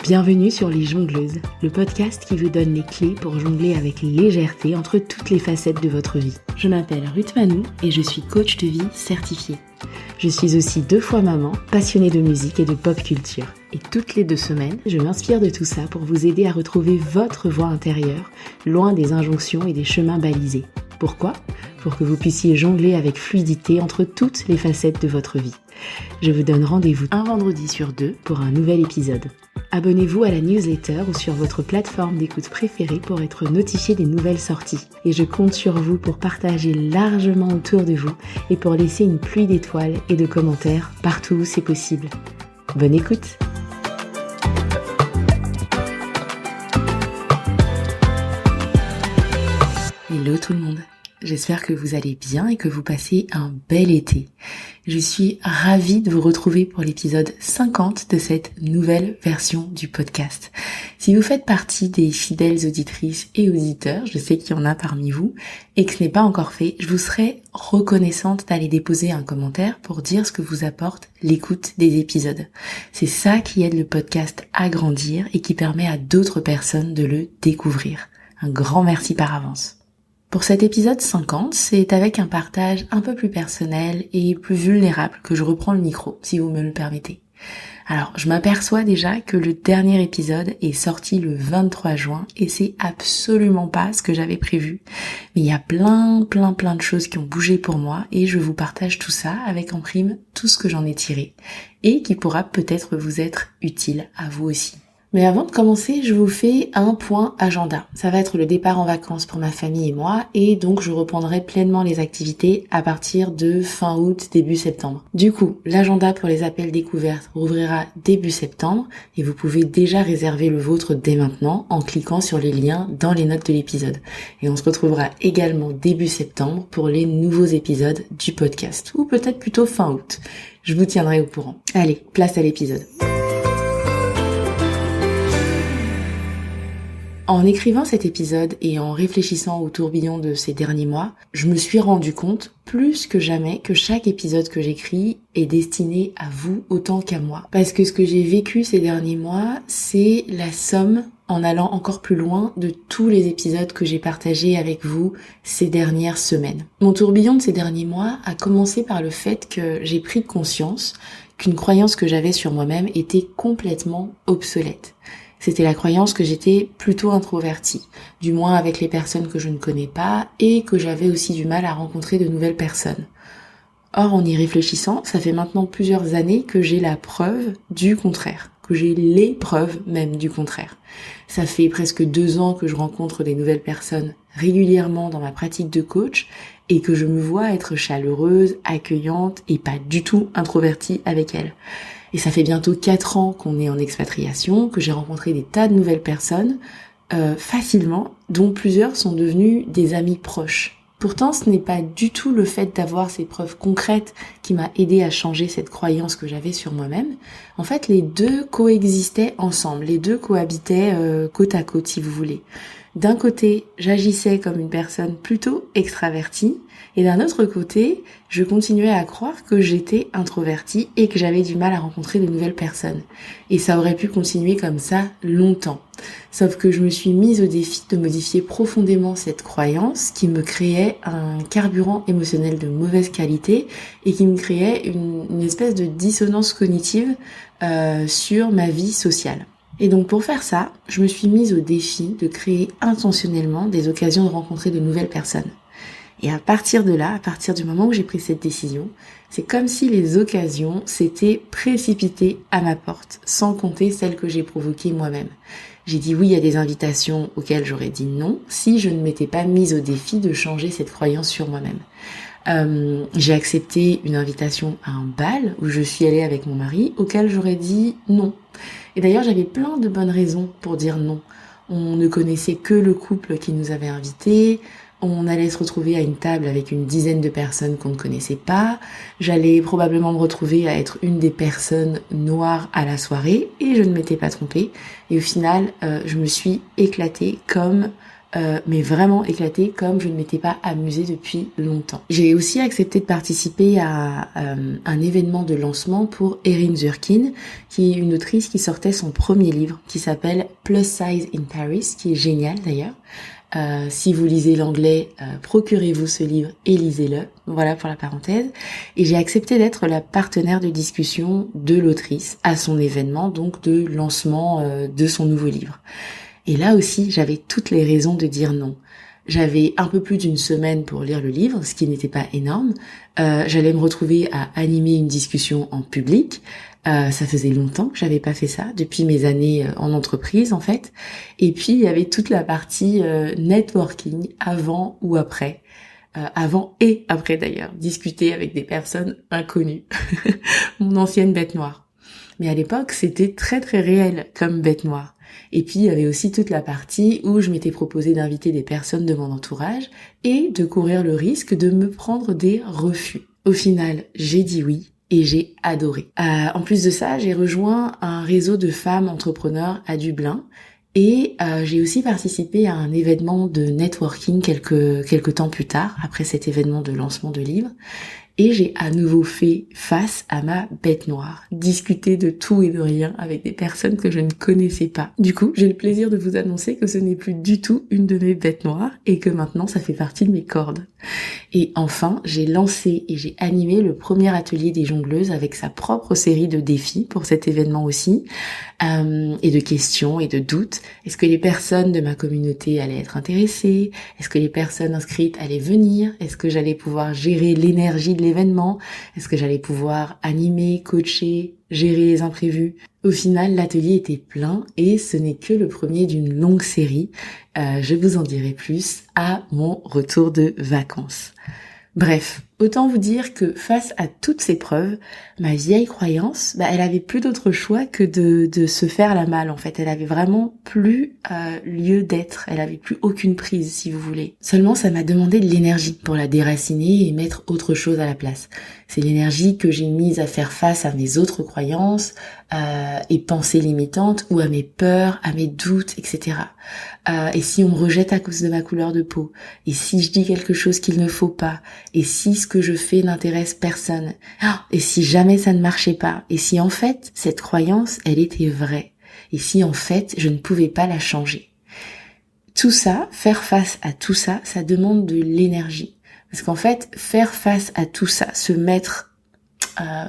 Bienvenue sur Les Jongleuses, le podcast qui vous donne les clés pour jongler avec légèreté entre toutes les facettes de votre vie. Je m'appelle Ruth Manou et je suis coach de vie certifiée. Je suis aussi 2 fois maman, passionnée de musique et de pop culture. Et toutes les 2 semaines, je m'inspire de tout ça pour vous aider à retrouver votre voix intérieure, loin des injonctions et des chemins balisés. Pourquoi ? Pour que vous puissiez jongler avec fluidité entre toutes les facettes de votre vie. Je vous donne rendez-vous un vendredi sur 2 pour un nouvel épisode. Abonnez-vous à la newsletter ou sur votre plateforme d'écoute préférée pour être notifié des nouvelles sorties. Et je compte sur vous pour partager largement autour de vous et pour laisser une pluie d'étoiles et de commentaires partout où c'est possible. Bonne écoute! Hello tout le monde! J'espère que vous allez bien et que vous passez un bel été. Je suis ravie de vous retrouver pour l'épisode 50 de cette nouvelle version du podcast. Si vous faites partie des fidèles auditrices et auditeurs, je sais qu'il y en a parmi vous, et que ce n'est pas encore fait, je vous serais reconnaissante d'aller déposer un commentaire pour dire ce que vous apporte l'écoute des épisodes. C'est ça qui aide le podcast à grandir et qui permet à d'autres personnes de le découvrir. Un grand merci par avance. Pour cet épisode 50, c'est avec un partage un peu plus personnel et plus vulnérable que je reprends le micro, si vous me le permettez. Alors, je m'aperçois déjà que le dernier épisode est sorti le 23 juin et c'est absolument pas ce que j'avais prévu. Mais il y a plein de choses qui ont bougé pour moi et je vous partage tout ça avec en prime tout ce que j'en ai tiré et qui pourra peut-être vous être utile à vous aussi. Mais avant de commencer, je vous fais un point agenda. Ça va être le départ en vacances pour ma famille et moi, et donc je reprendrai pleinement les activités à partir de fin août, début septembre. Du coup, l'agenda pour les appels découvertes rouvrira début septembre, et vous pouvez déjà réserver le vôtre dès maintenant en cliquant sur les liens dans les notes de l'épisode. Et on se retrouvera également début septembre pour les nouveaux épisodes du podcast, ou peut-être plutôt fin août. Je vous tiendrai au courant. Allez, place à l'épisode. En écrivant cet épisode et en réfléchissant au tourbillon de ces derniers mois, je me suis rendu compte plus que jamais que chaque épisode que j'écris est destiné à vous autant qu'à moi. Parce que ce que j'ai vécu ces derniers mois, c'est la somme, en allant encore plus loin, de tous les épisodes que j'ai partagés avec vous ces dernières semaines. Mon tourbillon de ces derniers mois a commencé par le fait que j'ai pris conscience qu'une croyance que j'avais sur moi-même était complètement obsolète. C'était la croyance que j'étais plutôt introvertie, du moins avec les personnes que je ne connais pas, et que j'avais aussi du mal à rencontrer de nouvelles personnes. Or, en y réfléchissant, ça fait maintenant plusieurs années que j'ai la preuve du contraire, que j'ai les preuves même du contraire. Ça fait presque 2 ans que je rencontre des nouvelles personnes régulièrement dans ma pratique de coach, et que je me vois être chaleureuse, accueillante, et pas du tout introvertie avec elles. Et ça fait bientôt 4 ans qu'on est en expatriation, que j'ai rencontré des tas de nouvelles personnes, facilement, dont plusieurs sont devenues des amis proches. Pourtant, ce n'est pas du tout le fait d'avoir ces preuves concrètes qui m'a aidé à changer cette croyance que j'avais sur moi-même. En fait, les deux coexistaient ensemble, les deux cohabitaient côte à côte, si vous voulez. D'un côté, j'agissais comme une personne plutôt extravertie, et d'un autre côté, je continuais à croire que j'étais introvertie et que j'avais du mal à rencontrer de nouvelles personnes. Et ça aurait pu continuer comme ça longtemps. Sauf que je me suis mise au défi de modifier profondément cette croyance qui me créait un carburant émotionnel de mauvaise qualité et qui me créait une espèce de dissonance cognitive sur ma vie sociale. Et donc pour faire ça, je me suis mise au défi de créer intentionnellement des occasions de rencontrer de nouvelles personnes. Et à partir de là, à partir du moment où j'ai pris cette décision, c'est comme si les occasions s'étaient précipitées à ma porte, sans compter celles que j'ai provoquées moi-même. J'ai dit oui à des invitations auxquelles j'aurais dit non si je ne m'étais pas mise au défi de changer cette croyance sur moi-même. J'ai accepté une invitation à un bal où je suis allée avec mon mari, auquel j'aurais dit non. Et d'ailleurs, j'avais plein de bonnes raisons pour dire non. On ne connaissait que le couple qui nous avait invités, on allait se retrouver à une table avec une dizaine de personnes qu'on ne connaissait pas, j'allais probablement me retrouver à être une des personnes noires à la soirée, et je ne m'étais pas trompée. Et au final, je me suis éclatée comme mais vraiment éclaté comme je ne m'étais pas amusée depuis longtemps. J'ai aussi accepté de participer à un événement de lancement pour Erin Zurkin, qui est une autrice qui sortait son premier livre, qui s'appelle Plus Size in Paris, qui est génial d'ailleurs. Si vous lisez l'anglais, procurez-vous ce livre et lisez-le. Voilà pour la parenthèse. Et j'ai accepté d'être la partenaire de discussion de l'autrice à son événement, donc de lancement de son nouveau livre. Et là aussi, j'avais toutes les raisons de dire non. J'avais un peu plus d'une semaine pour lire le livre, ce qui n'était pas énorme. J'allais me retrouver à animer une discussion en public. Ça faisait longtemps que j'avais pas fait ça, depuis mes années en entreprise en fait. Et puis il y avait toute la partie networking avant ou après. Avant et après d'ailleurs, discuter avec des personnes inconnues. Mon ancienne bête noire. Mais à l'époque, c'était très très réel comme bête noire. Et puis il y avait aussi toute la partie où je m'étais proposé d'inviter des personnes de mon entourage et de courir le risque de me prendre des refus. Au final, j'ai dit oui. Et j'ai adoré. En plus de ça, j'ai rejoint un réseau de femmes entrepreneurs à Dublin et j'ai aussi participé à un événement de networking quelques temps plus tard, après cet événement de lancement de livre. Et j'ai à nouveau fait face à ma bête noire, discuter de tout et de rien avec des personnes que je ne connaissais pas. Du coup, j'ai le plaisir de vous annoncer que ce n'est plus du tout une de mes bêtes noires et que maintenant ça fait partie de mes cordes. Et enfin, j'ai lancé et j'ai animé le premier atelier des jongleuses avec sa propre série de défis pour cet événement aussi, et de questions et de doutes. Est-ce que les personnes de ma communauté allaient être intéressées? Est-ce que les personnes inscrites allaient venir? Est-ce que j'allais pouvoir gérer l'énergie de l'événement? Est-ce que j'allais pouvoir animer, coacher, gérer les imprévus? Au final, l'atelier était plein et ce n'est que le premier d'une longue série. Je vous en dirai plus à mon retour de vacances. Bref, autant vous dire que face à toutes ces preuves, ma vieille croyance, elle avait plus d'autre choix que de se faire la malle en fait. Elle avait vraiment plus lieu d'être. Elle avait plus aucune prise si vous voulez. Seulement ça m'a demandé de l'énergie pour la déraciner et mettre autre chose à la place. C'est l'énergie que j'ai mise à faire face à mes autres croyances et pensées limitantes ou à mes peurs, à mes doutes, etc. Et si on me rejette à cause de ma couleur de peau? Et si je dis quelque chose qu'il ne faut pas? Et si ce que je fais n'intéresse personne? Et si jamais ça ne marchait pas? Et si en fait, cette croyance, elle était vraie? Et si en fait, je ne pouvais pas la changer? Tout ça, faire face à tout ça, ça demande de l'énergie. Parce qu'en fait, faire face à tout ça, se mettre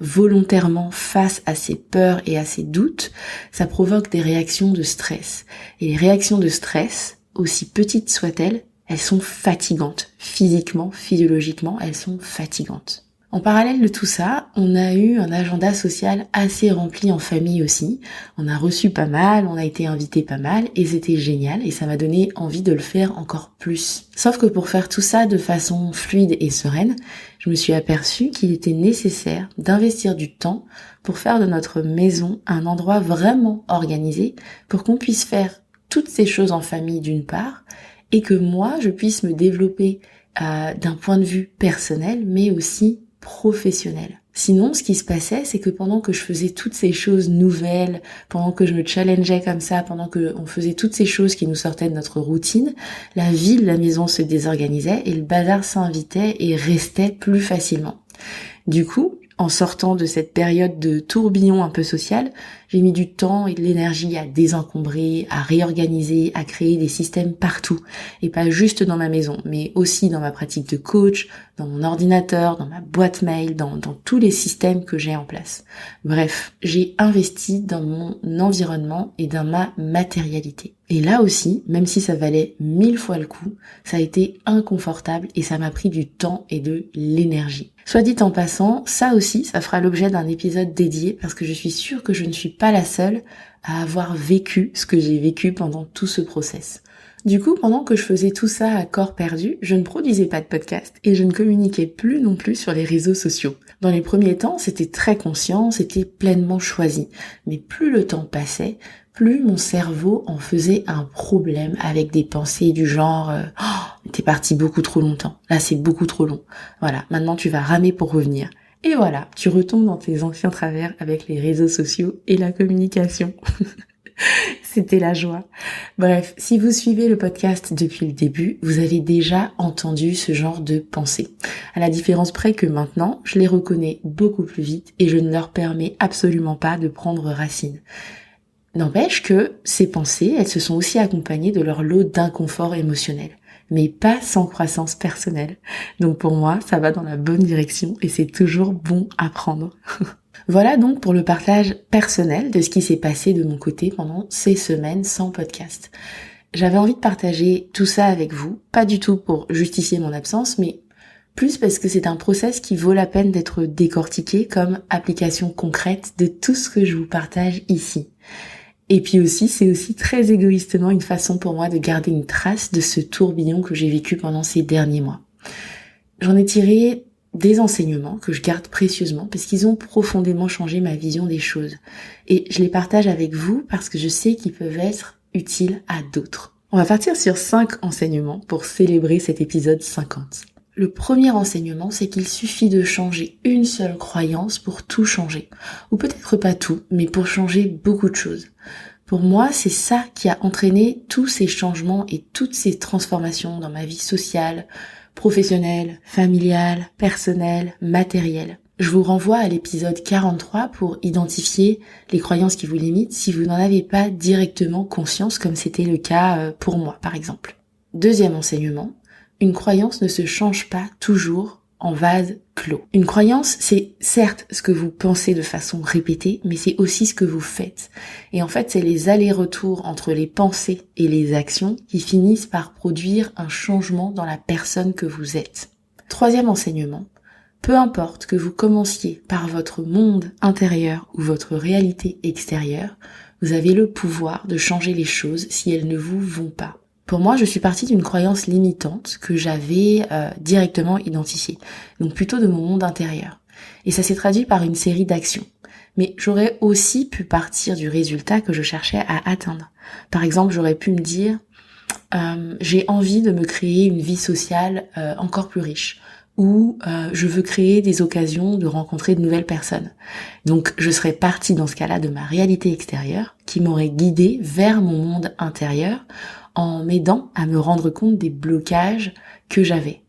volontairement face à ses peurs et à ses doutes, ça provoque des réactions de stress. Et les réactions de stress, aussi petites soient-elles, elles sont fatigantes. Physiquement, physiologiquement, elles sont fatigantes. En parallèle de tout ça, on a eu un agenda social assez rempli en famille aussi. On a reçu pas mal, on a été invité pas mal et c'était génial et ça m'a donné envie de le faire encore plus. Sauf que pour faire tout ça de façon fluide et sereine, je me suis aperçue qu'il était nécessaire d'investir du temps pour faire de notre maison un endroit vraiment organisé pour qu'on puisse faire toutes ces choses en famille d'une part et que moi je puisse me développer d'un point de vue personnel mais aussi professionnel. Sinon, ce qui se passait, c'est que pendant que je faisais toutes ces choses nouvelles, pendant que je me challengeais comme ça, pendant que on faisait toutes ces choses qui nous sortaient de notre routine, la vie de la maison se désorganisait et le bazar s'invitait et restait plus facilement. Du coup, en sortant de cette période de tourbillon un peu social, j'ai mis du temps et de l'énergie à désencombrer, à réorganiser, à créer des systèmes partout. Et pas juste dans ma maison, mais aussi dans ma pratique de coach, dans mon ordinateur, dans ma boîte mail, dans tous les systèmes que j'ai en place. Bref, j'ai investi dans mon environnement et dans ma matérialité. Et là aussi, même si ça valait 1000 fois le coup, ça a été inconfortable et ça m'a pris du temps et de l'énergie. Soit dit en passant, ça aussi, ça fera l'objet d'un épisode dédié parce que je suis sûre que je ne suis pas la seule à avoir vécu ce que j'ai vécu pendant tout ce process. Du coup, pendant que je faisais tout ça à corps perdu, je ne produisais pas de podcast et je ne communiquais plus non plus sur les réseaux sociaux. Dans les premiers temps, c'était très conscient, c'était pleinement choisi. Mais plus le temps passait, plus mon cerveau en faisait un problème avec des pensées du genre t'es parti beaucoup trop longtemps, là c'est beaucoup trop long, voilà, maintenant tu vas ramer pour revenir. Et voilà, tu retombes dans tes anciens travers avec les réseaux sociaux et la communication. C'était la joie. Bref, si vous suivez le podcast depuis le début, vous avez déjà entendu ce genre de pensée. À la différence près que maintenant, je les reconnais beaucoup plus vite et je ne leur permets absolument pas de prendre racine. N'empêche que ces pensées, elles se sont aussi accompagnées de leur lot d'inconfort émotionnel, mais pas sans croissance personnelle. Donc pour moi, ça va dans la bonne direction et c'est toujours bon à prendre. Voilà donc pour le partage personnel de ce qui s'est passé de mon côté pendant ces semaines sans podcast. J'avais envie de partager tout ça avec vous, pas du tout pour justifier mon absence, mais plus parce que c'est un process qui vaut la peine d'être décortiqué comme application concrète de tout ce que je vous partage ici. Et puis aussi, c'est aussi très égoïstement une façon pour moi de garder une trace de ce tourbillon que j'ai vécu pendant ces derniers mois. J'en ai tiré des enseignements que je garde précieusement parce qu'ils ont profondément changé ma vision des choses. Et je les partage avec vous parce que je sais qu'ils peuvent être utiles à d'autres. On va partir sur 5 enseignements pour célébrer cet épisode 50. Le premier enseignement, c'est qu'il suffit de changer une seule croyance pour tout changer. Ou peut-être pas tout, mais pour changer beaucoup de choses. Pour moi, c'est ça qui a entraîné tous ces changements et toutes ces transformations dans ma vie sociale, professionnelle, familiale, personnelle, matérielle. Je vous renvoie à l'épisode 43 pour identifier les croyances qui vous limitent si vous n'en avez pas directement conscience comme c'était le cas pour moi par exemple. Deuxième enseignement, une croyance ne se change pas toujours en vase clos. Une croyance, c'est certes ce que vous pensez de façon répétée, mais c'est aussi ce que vous faites. Et en fait, c'est les allers-retours entre les pensées et les actions qui finissent par produire un changement dans la personne que vous êtes. Troisième enseignement, peu importe que vous commenciez par votre monde intérieur ou votre réalité extérieure, vous avez le pouvoir de changer les choses si elles ne vous vont pas. Pour moi, je suis partie d'une croyance limitante que j'avais directement identifiée, donc plutôt de mon monde intérieur. Et ça s'est traduit par une série d'actions. Mais j'aurais aussi pu partir du résultat que je cherchais à atteindre. Par exemple, j'aurais pu me dire j'ai envie de me créer une vie sociale encore plus riche, ou je veux créer des occasions de rencontrer de nouvelles personnes. Donc je serais partie dans ce cas-là de ma réalité extérieure qui m'aurait guidée vers mon monde intérieur en m'aidant à me rendre compte des blocages que j'avais.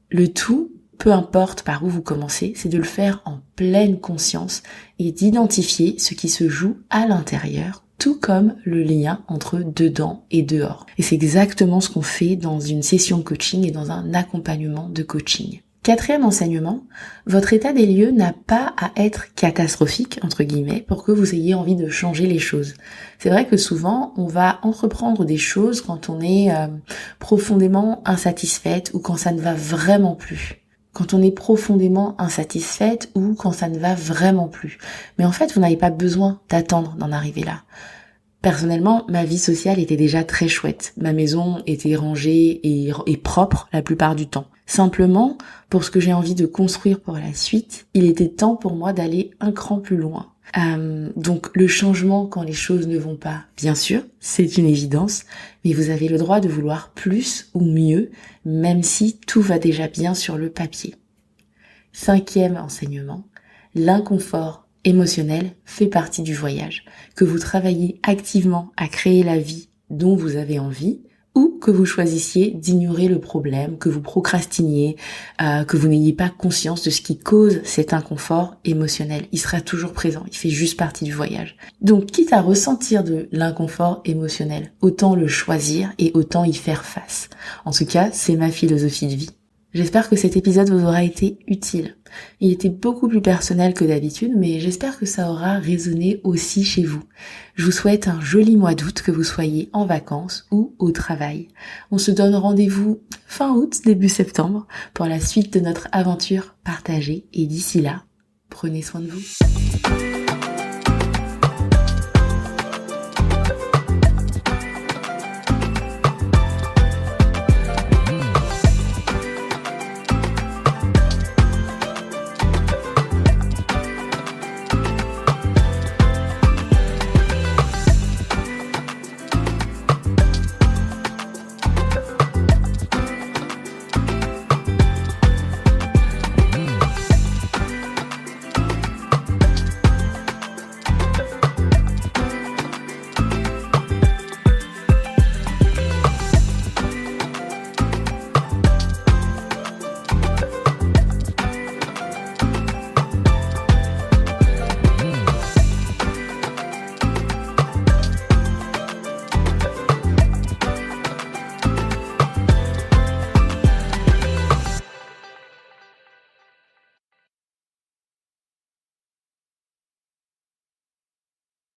Le tout, peu importe par où vous commencez, c'est de le faire en pleine conscience et d'identifier ce qui se joue à l'intérieur, tout comme le lien entre dedans et dehors. Et c'est exactement ce qu'on fait dans une session de coaching et dans un accompagnement de coaching. Quatrième enseignement, votre état des lieux n'a pas à être catastrophique, entre guillemets, pour que vous ayez envie de changer les choses. C'est vrai que souvent, on va entreprendre des choses quand on est profondément insatisfaite ou quand ça ne va vraiment plus. Quand on est profondément insatisfaite ou quand ça ne va vraiment plus. Mais en fait, vous n'avez pas besoin d'attendre d'en arriver là. Personnellement, ma vie sociale était déjà très chouette. Ma maison était rangée et propre la plupart du temps. Simplement, pour ce que j'ai envie de construire pour la suite, il était temps pour moi d'aller un cran plus loin. Donc le changement quand les choses ne vont pas, bien sûr, c'est une évidence, mais vous avez le droit de vouloir plus ou mieux, même si tout va déjà bien sur le papier. Cinquième enseignement, l'inconfort émotionnel fait partie du voyage. Que vous travaillez activement à créer la vie dont vous avez envie, ou que vous choisissiez d'ignorer le problème, que vous procrastiniez, que vous n'ayez pas conscience de ce qui cause cet inconfort émotionnel. Il sera toujours présent, il fait juste partie du voyage. Donc, quitte à ressentir de l'inconfort émotionnel, autant le choisir et autant y faire face. En tout cas, c'est ma philosophie de vie. J'espère que cet épisode vous aura été utile. Il était beaucoup plus personnel que d'habitude, mais j'espère que ça aura résonné aussi chez vous. Je vous souhaite un joli mois d'août, que vous soyez en vacances ou au travail. On se donne rendez-vous fin août, début septembre, pour la suite de notre aventure partagée. Et d'ici là, prenez soin de vous.